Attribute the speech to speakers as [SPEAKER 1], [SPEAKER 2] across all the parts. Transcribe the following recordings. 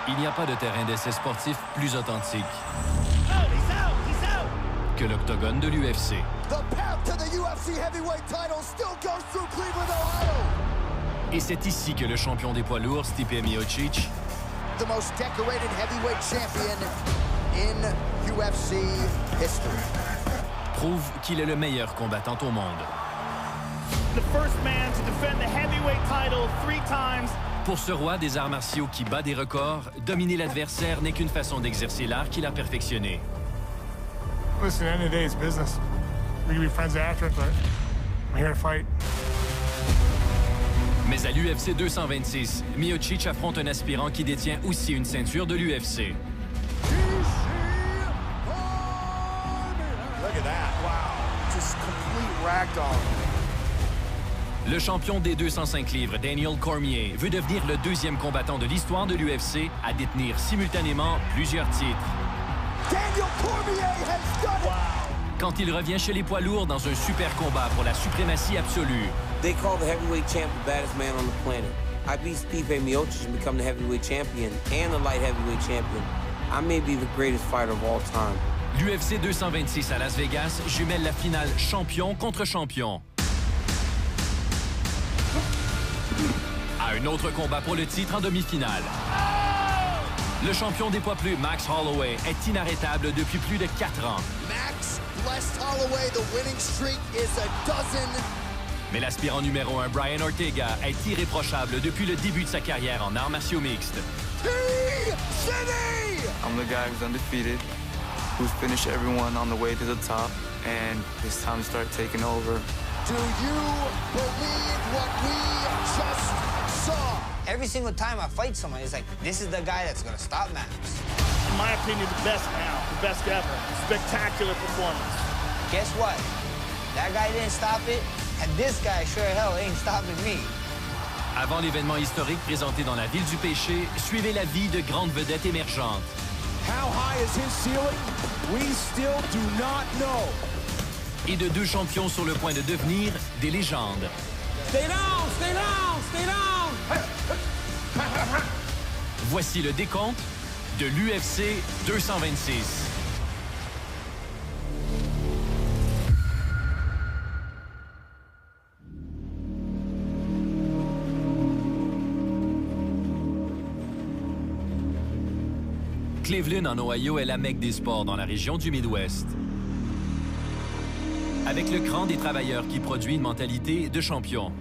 [SPEAKER 1] Il n'y a pas de terrain d'essai sportif plus authentique que l'octogone de l'UFC. Et c'est ici que le champion des poids lourds, Stipe Miocic,
[SPEAKER 2] the most decorated heavyweight champion in UFC history,
[SPEAKER 1] prouve qu'il est le meilleur combattant au monde.
[SPEAKER 3] The first man to defend the heavyweight title 3 times.
[SPEAKER 1] Pour ce roi des arts martiaux qui bat des records, dominer l'adversaire n'est qu'une façon d'exercer l'art qu'il a perfectionné.
[SPEAKER 4] Listen, at the end of the day, it's business. We can be friends after it, but I'm here to fight.
[SPEAKER 1] Mais à l'UFC 226, Miocic affronte un aspirant qui détient aussi une ceinture de l'UFC.
[SPEAKER 5] Look at that, wow. Just complete ragdoll.
[SPEAKER 1] Le champion des 205 livres, Daniel Cormier, veut devenir le deuxième combattant de l'histoire de l'UFC à détenir simultanément plusieurs titres.
[SPEAKER 2] Daniel Cormier has done it.
[SPEAKER 1] Quand il revient chez les poids lourds dans un super combat pour la suprématie absolue.
[SPEAKER 6] They call the heavyweight champ the baddest man on the planet. I beat Stipe Miocic and become the heavyweight champion and the light heavyweight champion. I may be the greatest fighter of all time.
[SPEAKER 1] L'UFC 226 à Las Vegas jumelle la finale champion contre champion. À un autre combat pour le titre en demi-finale. Le champion des poids plumes, Max Holloway, est inarrêtable depuis plus de 4 ans.
[SPEAKER 2] Max blessed Holloway. The winning streak is a dozen.
[SPEAKER 1] Mais l'aspirant numéro 1, Brian Ortega, est irréprochable depuis le début de sa carrière en arts martiaux mixtes.
[SPEAKER 2] T-City!
[SPEAKER 7] I'm the guy who's undefeated, who's finished everyone on the way to the top, and it's time to start taking over.
[SPEAKER 2] Do you believe what we just saw?
[SPEAKER 8] Every single time I fight someone, it's like, this is the guy that's going to stop Max.
[SPEAKER 3] In my opinion, the best now, the best ever. Spectacular performance.
[SPEAKER 8] Guess what? That guy didn't stop it, and this guy sure hell ain't stopping me.
[SPEAKER 1] Avant l'événement historique présenté dans la ville du péché, suivez la vie de grandes vedettes émergentes.
[SPEAKER 5] How high is his ceiling? We still do not know.
[SPEAKER 1] Et de 2 champions sur le point de devenir des légendes.
[SPEAKER 6] Stay down! Stay down! Stay down!
[SPEAKER 1] Voici le décompte de l'UFC 226. Cleveland, en Ohio, est la mecque des sports dans la région du Midwest. Avec le cran des travailleurs qui produit une mentalité de champion.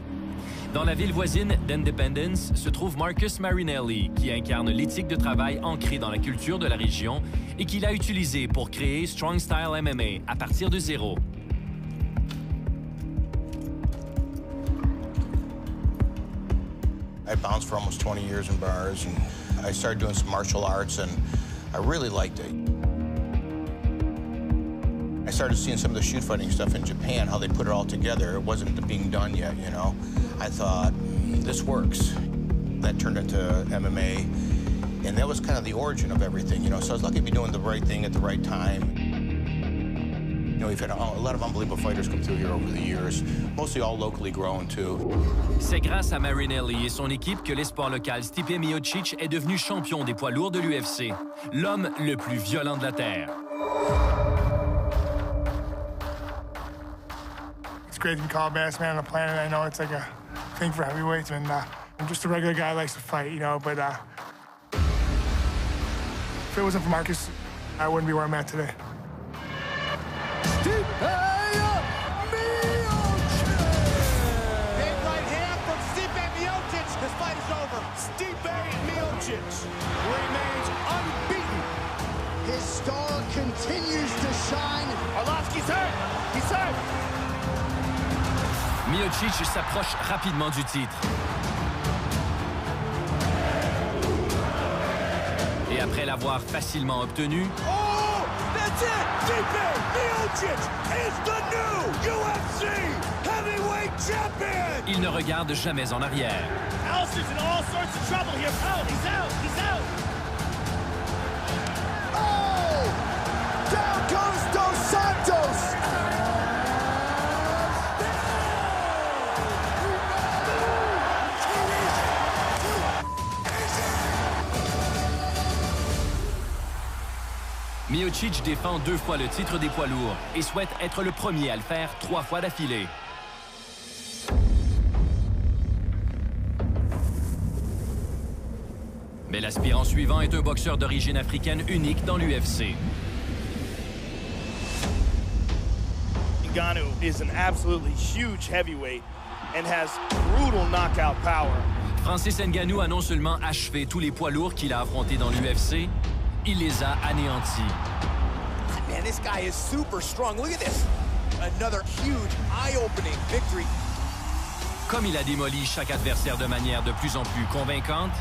[SPEAKER 1] Dans la ville voisine d'Independence se trouve Marcus Marinelli, qui incarne l'éthique de travail ancrée dans la culture de la région et qu'il a utilisé pour créer Strong Style MMA à partir de zéro.
[SPEAKER 9] I bounced for almost 20 years in bars, and I started doing some martial arts, and I really liked it. I started seeing some of the shoot fighting stuff in Japan, how they put it all together. It wasn't being done yet, you know. I thought, this works. That turned into MMA, and that was kind of the origin of everything, you know. So I was lucky to be doing the right thing at the right time. You know, we've had a lot of unbelievable fighters come through here over the years, mostly all locally grown, too.
[SPEAKER 1] C'est grâce à Marinelli et son équipe que l'espoir local Stipe Miocic est devenu champion des poids lourds de l'UFC, l'homme le plus violent de la Terre.
[SPEAKER 4] It's great to be called baddest man on the planet. I know it's like a thing for heavyweights, and I'm just a regular guy who likes to fight, you know, but if it wasn't for Marcus, I wouldn't be where I'm at today.
[SPEAKER 2] Stipe Miocic!
[SPEAKER 5] Big right hand from Stipe Miocic. This fight is over. Stipe Miocic remains unbeaten.
[SPEAKER 2] His star continues to shine.
[SPEAKER 3] Arlovski's hurt. He's hurt.
[SPEAKER 1] Miocic s'approche rapidement du titre. Et après l'avoir facilement obtenu,
[SPEAKER 5] Oh, that's it! Stipe Miocic is the new UFC heavyweight champion!
[SPEAKER 1] il ne regarde jamais en arrière.
[SPEAKER 3] Alistair's in all sorts of trouble here. Oh, he's out. He's out.
[SPEAKER 2] Oh! Down goes Dos Santos!
[SPEAKER 1] Miocic défend 2 fois le titre des poids lourds et souhaite être le premier à le faire 3 fois d'affilée. Mais l'aspirant suivant est un boxeur d'origine africaine unique dans l'UFC.
[SPEAKER 3] Ngannou is an absolutely huge heavyweight and has brutal knockout power.
[SPEAKER 1] Francis Ngannou a non seulement achevé tous les poids lourds qu'il a affrontés dans l'UFC, il les a anéantis.
[SPEAKER 2] Man, this guy is super strong. Look at this. Another huge, eye-opening victory.
[SPEAKER 1] Comme il a démoli chaque adversaire de manière de plus en plus convaincante,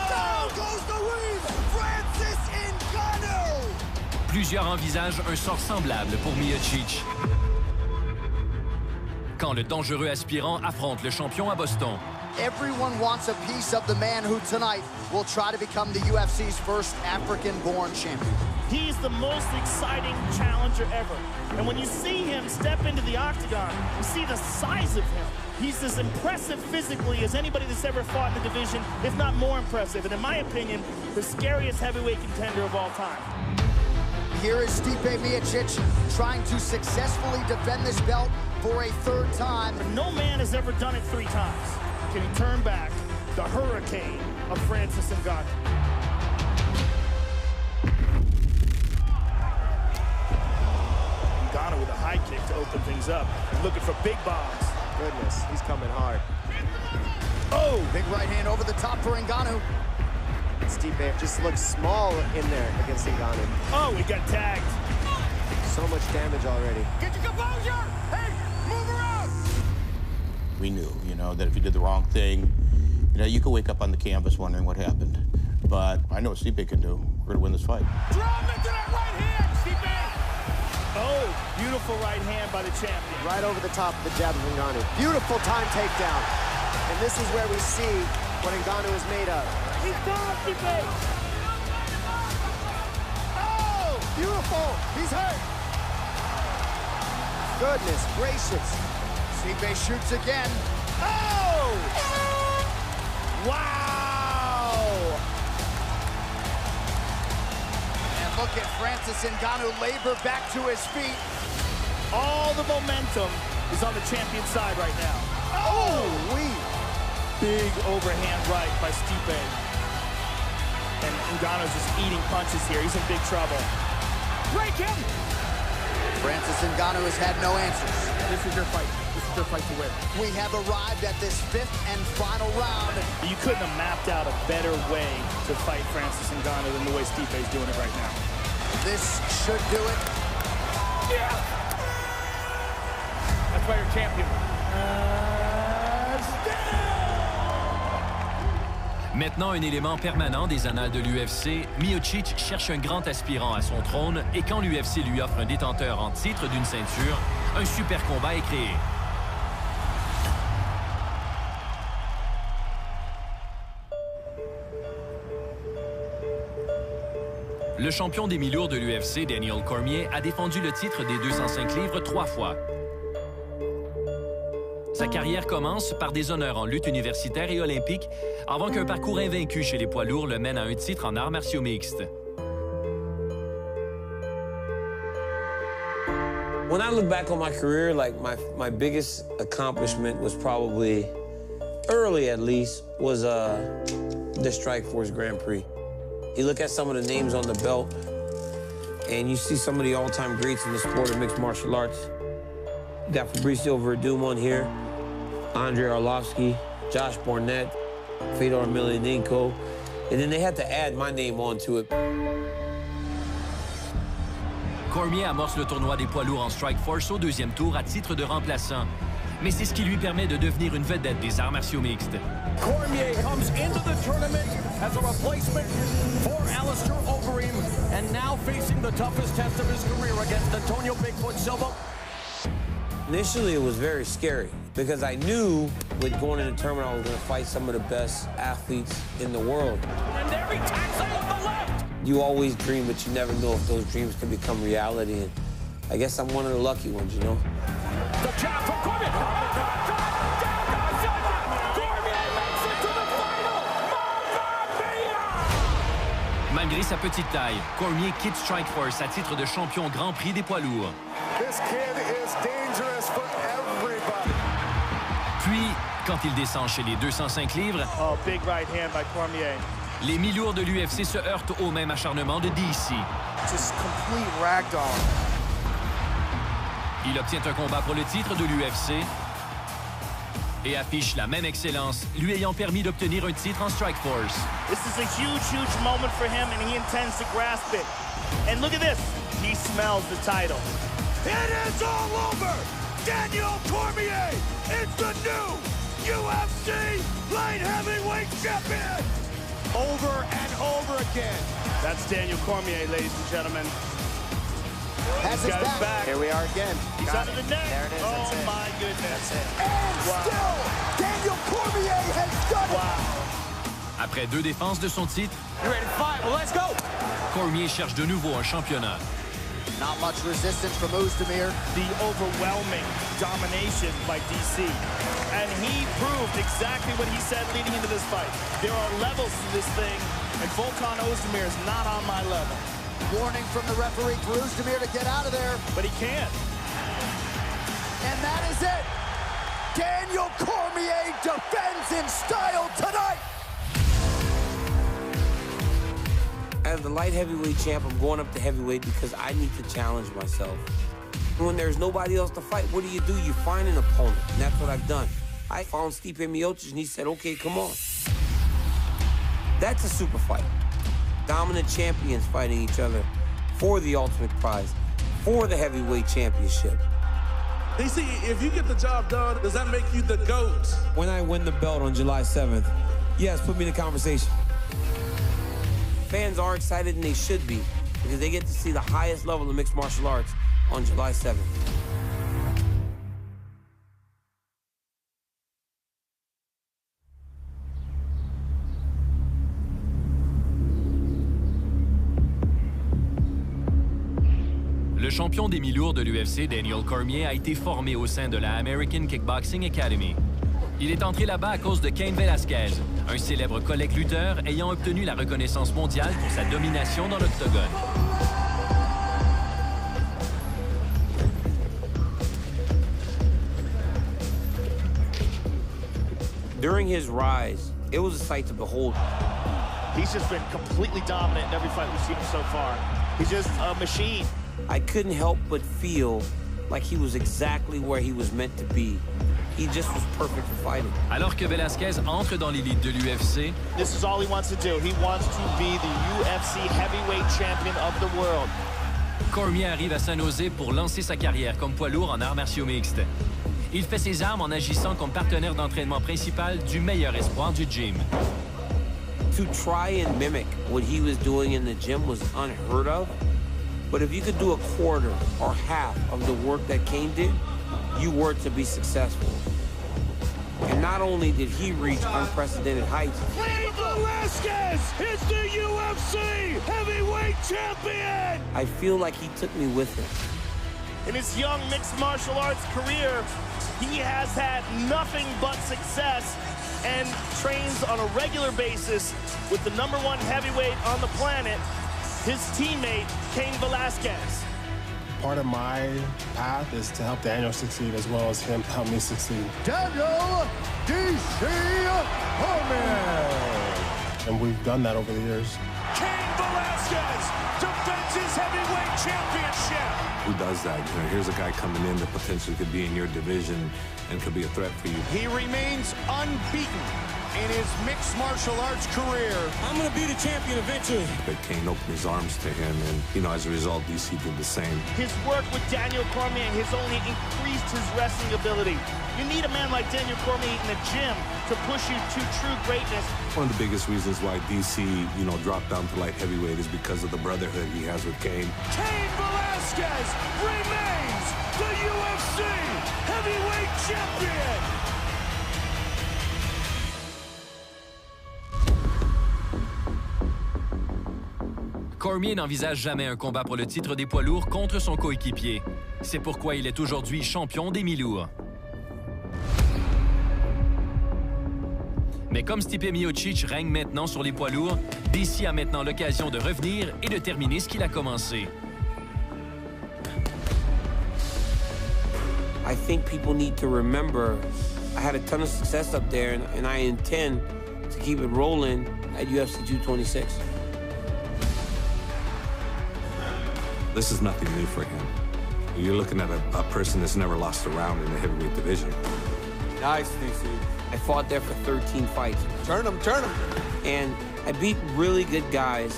[SPEAKER 2] Down goes the win, Francis Ngannou.
[SPEAKER 1] plusieurs envisagent un sort semblable pour Miocic. Quand le dangereux aspirant affronte le champion à Boston.
[SPEAKER 10] Everyone wants a piece of the man who tonight will try to become the UFC's first African-born champion.
[SPEAKER 3] He's the most exciting challenger ever. And when you see him step into the octagon, you see the size of him. He's as impressive physically as anybody that's ever fought in the division, if not more impressive. And in my opinion, the scariest heavyweight contender of all time.
[SPEAKER 10] Here is Stipe Miocic trying to successfully defend this belt for a 3rd time.
[SPEAKER 3] No man has ever done it 3 times. Can he turn back the hurricane of Francis Ngannou? Ngannou with a high kick to open things up. Looking for big bombs.
[SPEAKER 11] Goodness, he's coming hard.
[SPEAKER 10] Oh, big right hand over the top for Ngannou.
[SPEAKER 11] Stipe just looks small in there against Ngannou.
[SPEAKER 3] Oh, he got tagged.
[SPEAKER 11] So much damage already.
[SPEAKER 2] Get your composure. Hey, move around.
[SPEAKER 9] We knew, you know, that if you did the wrong thing, you know, you could wake up on the canvas wondering what happened. But I know what Stipe can do. We're going to win this fight.
[SPEAKER 2] Drop into that right hand, Stipe.
[SPEAKER 3] Oh, beautiful right hand by the champion.
[SPEAKER 11] Right over the top of the jab of Ngannou. Beautiful time takedown. And this is where we see what Ngannou is made of.
[SPEAKER 3] He's down, Stipe.
[SPEAKER 11] Oh, beautiful. He's hurt. Goodness gracious.
[SPEAKER 10] Stipe shoots again.
[SPEAKER 3] Oh! Wow!
[SPEAKER 10] And look at Francis Ngannou labor back to his feet.
[SPEAKER 3] All the momentum is on the champion's side right now.
[SPEAKER 11] Oh,
[SPEAKER 3] big overhand right by Stipe. And Ngannou's just eating punches here. He's in big trouble.
[SPEAKER 2] Break him.
[SPEAKER 10] Francis Ngannou has had no answers.
[SPEAKER 3] This is your fight. This is your fight to win.
[SPEAKER 10] We have arrived at this 5th and final round.
[SPEAKER 3] You couldn't have mapped out a better way to fight Francis Ngannou than the way Stipe's doing it right now.
[SPEAKER 10] This should do it.
[SPEAKER 2] Yeah.
[SPEAKER 3] That's why you're champion.
[SPEAKER 1] Maintenant un élément permanent des annales de l'UFC, Miocic cherche un grand aspirant à son trône et quand l'UFC lui offre un détenteur en titre d'une ceinture, un super combat est créé. Le champion des mi-lourds de l'UFC, Daniel Cormier, a défendu le titre des 205 livres 3 fois. Sa carrière commence par des honneurs en lutte universitaire et olympique, avant qu'un parcours invaincu chez les poids lourds le mène à un titre en arts martiaux mixtes.
[SPEAKER 6] When I look back on my career, like my biggest accomplishment was probably, early at least, was the Strikeforce Grand Prix. You look at some of the names on the belt, and you see some of the all-time greats in the sport of mixed martial arts. You got Fabricio Verdum on here, Andrei Arlovsky, Josh Barnett, Fedor Emelianenko, and then they had to add my name onto it.
[SPEAKER 1] Cormier amorce le tournoi des poids lourds en Strikeforce au 2e tour à titre de remplaçant. Mais c'est ce qui lui permet de devenir une vedette des arts martiaux mixtes.
[SPEAKER 2] Cormier comes into the tournament as a replacement for Alistair Overeem and now facing the toughest test of his career against Antonio Bigfoot Silva.
[SPEAKER 6] Initially, it was very scary because I knew with going into the tournament I was going to fight some of the best athletes in the world.
[SPEAKER 2] And there he tackles on the left.
[SPEAKER 6] You always dream, but you never know if those dreams can become reality. And I guess I'm one of the lucky ones, you know?
[SPEAKER 2] The jab from Cormier.
[SPEAKER 1] Malgré Malgré sa petite taille, Cormier quitte Strikeforce à titre de champion Grand Prix des poids lourds.
[SPEAKER 5] This kid is dangerous for everybody.
[SPEAKER 1] Puis, quand il descend chez les 205 livres,
[SPEAKER 3] Oh, big right hand by Cormier.
[SPEAKER 1] les mi-lourds de l'UFC se heurtent au même acharnement de DC.
[SPEAKER 5] Just complete ragdoll.
[SPEAKER 1] Il obtient un combat pour le titre de l'UFC et affiche la même excellence, lui ayant permis d'obtenir un titre en Strikeforce.
[SPEAKER 3] This is a huge, huge moment for him, and he intends to grasp it. And look at this. He smells the title.
[SPEAKER 5] It is all over! Daniel Cormier is the new UFC light heavyweight champion! Over and over again.
[SPEAKER 3] That's Daniel Cormier, ladies and gentlemen.
[SPEAKER 10] Has his
[SPEAKER 3] got his
[SPEAKER 10] back.
[SPEAKER 3] back.
[SPEAKER 11] Here we are again.
[SPEAKER 3] He's
[SPEAKER 11] Got
[SPEAKER 3] under
[SPEAKER 11] it.
[SPEAKER 3] the neck.
[SPEAKER 11] There it is. That's
[SPEAKER 3] Oh,
[SPEAKER 11] it.
[SPEAKER 3] my goodness.
[SPEAKER 11] That's it.
[SPEAKER 10] And
[SPEAKER 3] Wow.
[SPEAKER 10] still, Daniel Cormier has done it.
[SPEAKER 3] Wow.
[SPEAKER 1] Après 2 défenses de son titre,
[SPEAKER 11] You ready to fight? Well, let's go.
[SPEAKER 1] Cormier cherche de nouveau un championnat.
[SPEAKER 10] Not much resistance from Ozdemir.
[SPEAKER 3] The overwhelming domination by DC. And he proved exactly what he said leading into this fight. There are levels to this thing, and Volkan Ozdemir is not on my level.
[SPEAKER 10] Warning from the referee for Ozdemir to get out of there.
[SPEAKER 3] But he can't.
[SPEAKER 10] And that is it. Daniel Cormier defends in style tonight.
[SPEAKER 6] As the light heavyweight champ, I'm going up to heavyweight because I need to challenge myself. When there's nobody else to fight, what do? You find an opponent, and that's what I've done. I found Stipe Miocic, and he said, okay, come on. That's a super fight. Dominant champions fighting each other for the ultimate prize, for the heavyweight championship.
[SPEAKER 12] DC, if you get the job done, does that make you the GOAT?
[SPEAKER 6] When I win the belt on July 7th, yes, put me in the conversation. Fans are excited, and they should be, because they get to see the highest level of mixed martial arts on July 7th.
[SPEAKER 1] Le champion des mi-lourds de l'UFC, Daniel Cormier, a été formé au sein de la American Kickboxing Academy. Il est entré là-bas à cause de Cain Velasquez, un célèbre collègue lutteur ayant obtenu la reconnaissance mondiale pour sa domination dans l'octogone.
[SPEAKER 6] During his rise, it was a sight to behold.
[SPEAKER 3] He's just been completely dominant in every fight we've seen him so far. He's just a machine.
[SPEAKER 6] I couldn't help but feel like he was exactly where he was meant to be. He just was perfect for fighting.
[SPEAKER 1] Alors que Velasquez entre dans l'élite de l'UFC,
[SPEAKER 3] This is all he wants to do. He wants to be the UFC heavyweight champion of the world.
[SPEAKER 1] Cormier arrive à San Jose pour lancer sa carrière comme poids lourd en arts martiaux mixtes. Il fait ses armes en agissant comme partenaire d'entraînement principal du meilleur espoir du gym.
[SPEAKER 6] To try and mimic what he was doing in the gym was unheard of. But if you could do a quarter or half of the work that Cain did, you were to be successful. And not only did he reach unprecedented heights,
[SPEAKER 5] Cain Velasquez is the UFC heavyweight champion!
[SPEAKER 6] I feel like he took me with him.
[SPEAKER 3] In his young mixed martial arts career, he has had nothing but success and trains on a regular basis with the #1 heavyweight on the planet, his teammate, Cain Velasquez.
[SPEAKER 13] Part of my path is to help Daniel succeed as well as him help me succeed.
[SPEAKER 10] Daniel DC Cormier.
[SPEAKER 13] And we've done that over the years.
[SPEAKER 5] Cain Velasquez defends his heavyweight championship!
[SPEAKER 14] Who does that? You know, here's a guy coming in that potentially could be in your division and could be a threat for you.
[SPEAKER 5] He remains unbeaten in his mixed martial arts career.
[SPEAKER 6] I'm gonna be the champion eventually.
[SPEAKER 14] But Cain opened his arms to him, and, you know, as a result, DC did the same.
[SPEAKER 3] His work with Daniel Cormier has only increased his wrestling ability. You need a man like Daniel Cormier in the gym to push you to true greatness.
[SPEAKER 14] One of the biggest reasons why DC, you know, dropped down to light heavyweight is because of the brotherhood he has with Cain.
[SPEAKER 5] Cain Velasquez remains the UFC heavyweight champion!
[SPEAKER 1] Cormier n'envisage jamais un combat pour le titre des poids lourds contre son coéquipier. C'est pourquoi il est aujourd'hui champion des mi-lourds. Mais comme Stipe Miocic règne maintenant sur les poids lourds, DC a maintenant l'occasion de revenir et de terminer ce qu'il a commencé.
[SPEAKER 6] I think people need to remember I had a ton of success up there, and I intend to keep it rolling at UFC 226.
[SPEAKER 14] This is nothing new for him. You're looking at a person that's never lost a round in the heavyweight division.
[SPEAKER 6] Nice, DC. I fought there for 13 fights.
[SPEAKER 5] Turn him, turn him.
[SPEAKER 6] And I beat really good guys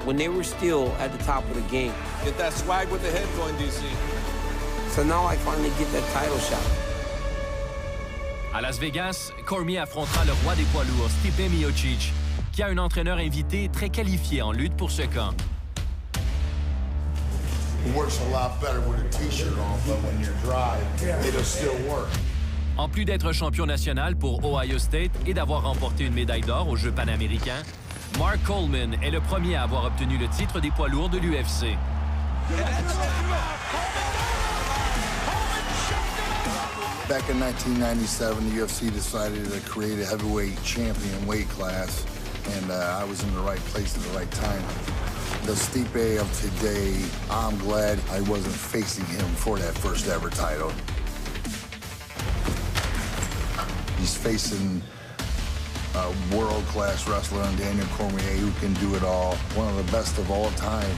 [SPEAKER 6] when they were still at the top of the game.
[SPEAKER 5] Get that swag with the head going, DC.
[SPEAKER 6] So now I finally get that title shot.
[SPEAKER 1] À Las Vegas, Cormier affrontera le roi des poids lourds, Stipe Miocic, qui a un entraîneur invité très qualifié en lutte pour ce camp.
[SPEAKER 15] It works a lot better with a t-shirt on, but when you're dry, it'll still work.
[SPEAKER 1] En plus d'être champion national pour Ohio State et d'avoir remporté une médaille d'or aux Jeux panaméricains, Mark Coleman est le premier à avoir obtenu le titre des poids lourds de l'UFC.
[SPEAKER 15] Back in 1997, the UFC decided to create a heavyweight champion weight class, and I was in the right place at the right time. The Stipe of today, I'm glad I wasn't facing him for that first ever title. He's facing a world-class wrestler in Daniel Cormier who can do it all. One of the best of all time.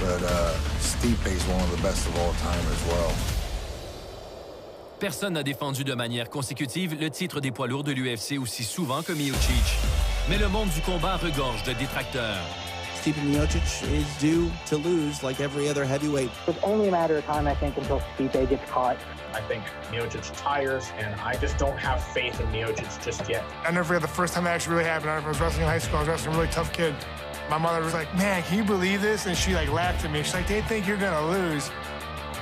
[SPEAKER 15] But Stipe is one of the best of all time as well.
[SPEAKER 1] Personne n'a défendu de manière consécutive le titre des poids lourds de l'UFC aussi souvent que Miocic. Mais le monde du combat regorge de détracteurs.
[SPEAKER 16] Stipe Miocic is due to lose like every other heavyweight.
[SPEAKER 17] It's only a matter of time, I think, until Stipe gets caught.
[SPEAKER 18] I think Miocic tires, and I just don't have faith in Miocic just yet.
[SPEAKER 4] I never forget the first time that actually really happened. I was wrestling in high school. I was wrestling a really tough kid. My mother was like, "Man, can you believe this?" And she like laughed at me. She's like, "They think you're gonna lose."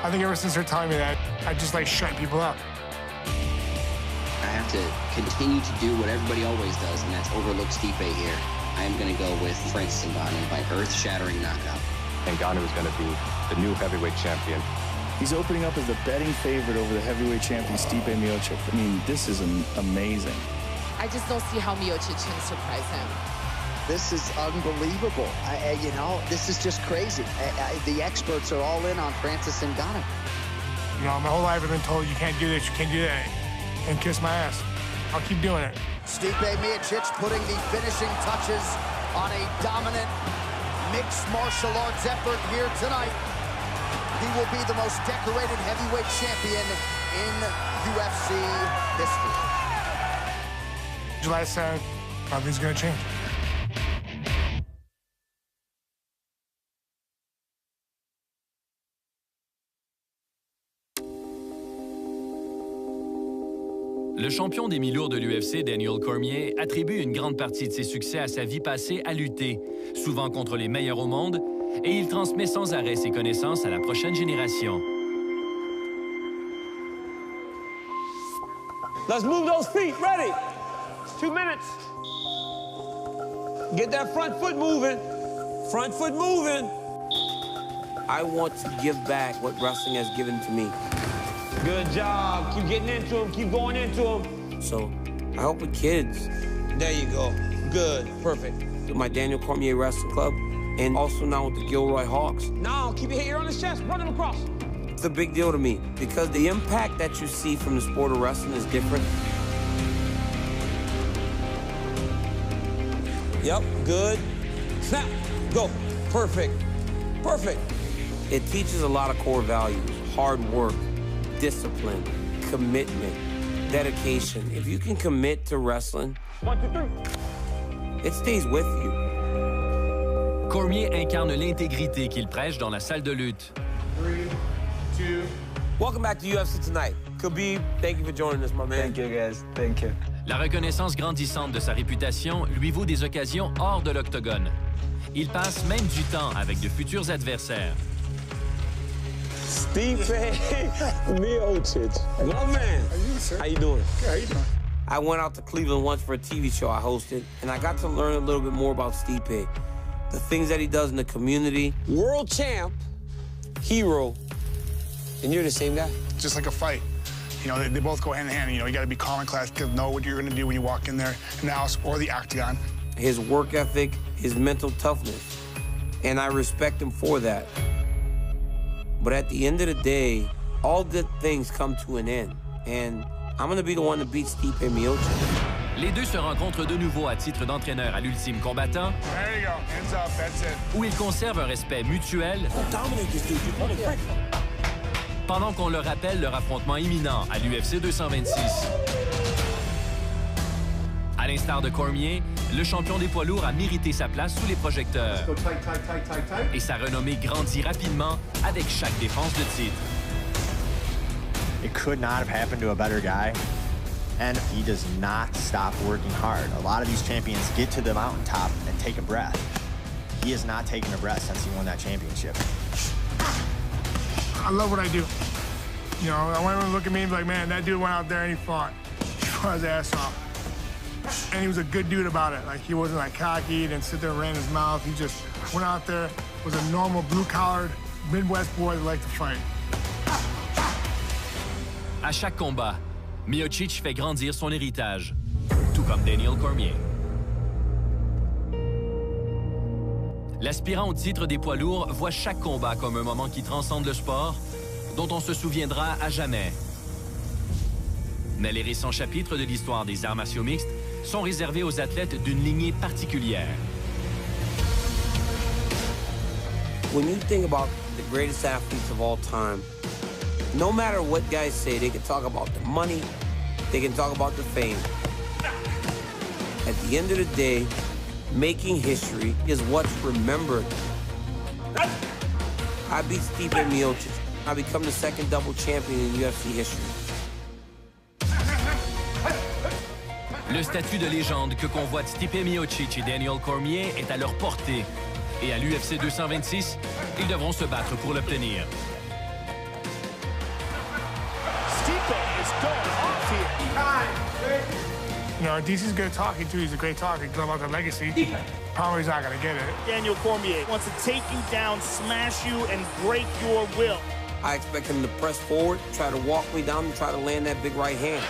[SPEAKER 4] I think ever since her telling me that, I just like shut people up.
[SPEAKER 19] I have to continue to do what everybody always does, and that's overlook Stipe here. I am going to go with Francis Ngannou by earth-shattering knockout.
[SPEAKER 20] Ngannou is going to be the new heavyweight champion.
[SPEAKER 21] He's opening up as the betting favorite over the heavyweight champion, Stipe Miocic. I mean, this is amazing.
[SPEAKER 22] I just don't see how Miocic can surprise him.
[SPEAKER 10] This is unbelievable. You know, this is just crazy. The experts are all in on Francis Ngannou.
[SPEAKER 4] You know, my whole life I've been told you can't do this, you can't do that, and kiss my ass. I'll keep doing it.
[SPEAKER 10] Stipe Miocic putting the finishing touches on a dominant mixed martial arts effort here tonight. He will be the most decorated heavyweight champion in UFC history.
[SPEAKER 4] July 7th, nothing's gonna change.
[SPEAKER 1] Le champion des mi-lourds de l'UFC, Daniel Cormier, attribue une grande partie de ses succès à sa vie passée à lutter, souvent contre les meilleurs au monde, et il transmet sans arrêt ses connaissances à la prochaine génération.
[SPEAKER 6] Let's move those feet. Ready? 2 minutes. Get that front foot moving. Front foot moving. I want to give back what wrestling has given to me. Good job. Keep getting into him. Keep going into him. So, I help with kids. There you go. Good. Perfect. With my Daniel Cormier Wrestling Club, and also now with the Gilroy Hawks. Now, keep your hair on his chest. Run him across. It's a big deal to me, because the impact that you see from the sport of wrestling is different. Yep, good. Snap. Go. Perfect. Perfect. It teaches a lot of core values. Hard work. Discipline, commitment, dedication. If you can commit to wrestling, 1, 2, 3. It stays with you.
[SPEAKER 1] Cormier incarne l'intégrité qu'il prêche dans la salle de lutte.
[SPEAKER 21] 3, 2.
[SPEAKER 6] Welcome back to UFC Tonight. Khabib, thank you for joining us, my man.
[SPEAKER 21] Thank you, guys. Thank you.
[SPEAKER 1] La reconnaissance grandissante de sa réputation lui vaut des occasions hors de l'octogone. Il passe même du temps avec de futurs adversaires.
[SPEAKER 6] Stipe Miocic. My man. How you doing?
[SPEAKER 4] Good, how you doing?
[SPEAKER 6] I went out to Cleveland once for a TV show I hosted, and I got to learn a little bit more about Stipe. The things that he does in the community. World champ, hero, and you're the same guy?
[SPEAKER 4] Just like a fight. You know, they both go hand in hand. You know, you got to be calm in class, know what you're going to do when you walk in there in the house or the octagon.
[SPEAKER 6] His work ethic, his mental toughness, and I respect him for that. But at the end of the day, all good things come to an end, and I'm going to be the one to beat Stipe Miocic.
[SPEAKER 1] Les deux se rencontrent de nouveau à titre d'entraîneur à l'Ultime Combattant,
[SPEAKER 4] There you go. Hands up. That's it.
[SPEAKER 1] où ils conservent un respect mutuel, pendant qu'on leur rappelle leur affrontement imminent à l'UFC 226. À l'instar de Cormier, le champion des poids lourds a mérité sa place sous les projecteurs. Et sa renommée grandit rapidement avec chaque défense de titre.
[SPEAKER 7] It could not have happened to a better guy, and he does not stop working hard. A lot of these champions get to the mountaintop and take a breath. He has not taken a breath since he won that championship.
[SPEAKER 4] I love what I do. You know, I want everyone to look at me and be like, man, that dude went out there and he fought. He fought his ass off. And he was a good dude about it. Like, he wasn't like cocky, he didn't sit there and ran his mouth. He just went out there, was a normal blue-collared Midwest boy that liked to fight.
[SPEAKER 1] À chaque combat, Miocic fait grandir son héritage, tout comme Daniel Cormier. L'aspirant au titre des poids lourds voit chaque combat comme un moment qui transcende le sport, dont on se souviendra à jamais. Mais les récents chapitres de l'histoire des arts martiaux mixtes sont réservés aux athlètes d'une lignée particulière.
[SPEAKER 6] When you think about the greatest athletes of all time, no matter what guys say, they can talk about the money, they can talk about the fame. At the end of the day, making history is what's remembered. I beat Stipe Miocic. I become the second double champion in UFC history.
[SPEAKER 1] Le statut de légende que convoitent Stipe Miocic et Daniel Cormier est à leur portée. Et à l'UFC 226, ils devront se battre pour l'obtenir.
[SPEAKER 3] Stipe is going off here.
[SPEAKER 4] You know, DC's good at talking, too. He's a great talker. He's about the legacy. Probably he's not going to get it.
[SPEAKER 3] Daniel Cormier wants to take you down, smash you, and break your will.
[SPEAKER 6] I expect him to press forward, try to walk me down, and try to land that big right hand.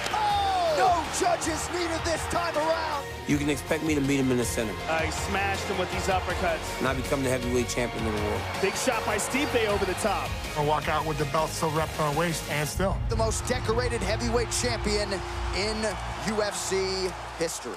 [SPEAKER 10] No judges needed this time around.
[SPEAKER 6] You can expect me to meet him in the center.
[SPEAKER 3] He smashed him with these uppercuts.
[SPEAKER 6] And I become the heavyweight champion of the world.
[SPEAKER 3] Big shot by Stipe over the top.
[SPEAKER 4] I'll walk out with the belt still wrapped on her waist and still.
[SPEAKER 10] The most decorated heavyweight champion in UFC history.